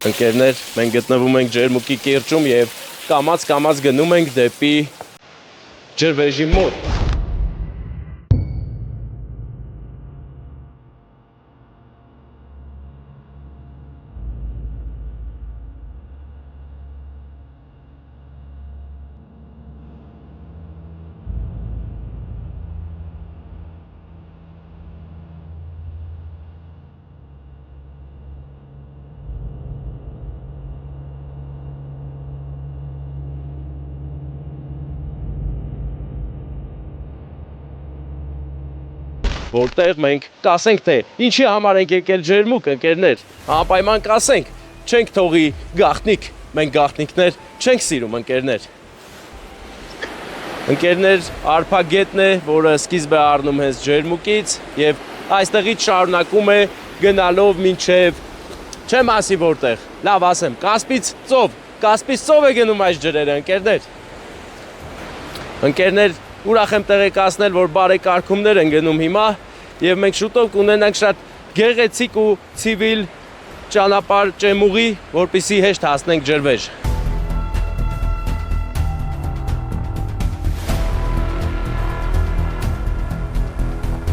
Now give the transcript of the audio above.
Ընկերներ, մենք գտնվում ենք ջերմուկի կիրճում եւ կամաց գնում ենք դեպի ջրվեժի մոտ։ Որտեղ մենք կասենք, թե ինչի համար ենք եկել ջերմուկ, ընկերներ, անպայման կասենք, չենք թողի գաղտնիք, մենք գաղտնիքներ չենք սիրում, ընկերներ։ Ընկերներ, արփագետն է, որը սկիզբ է առնում հենց ջերմուկից եւ այստեղից շարունակում է գնալով մինչեւ չեմ ասի որտեղ, լավ ասեմ, Կասպից ծով է գնում այս ջրերը, ընկերներ։ Ընկերներ, ուրախ եմ տեղեկացնել, որ բարեկարգումներ են գնում հիմա եւ մենք շուտով կունենանք շատ գեղեցիկ ու ցիվիլ ճանապարհ ճեմուղի, որպեսզի հեշտ հասնենք ջրվեժ։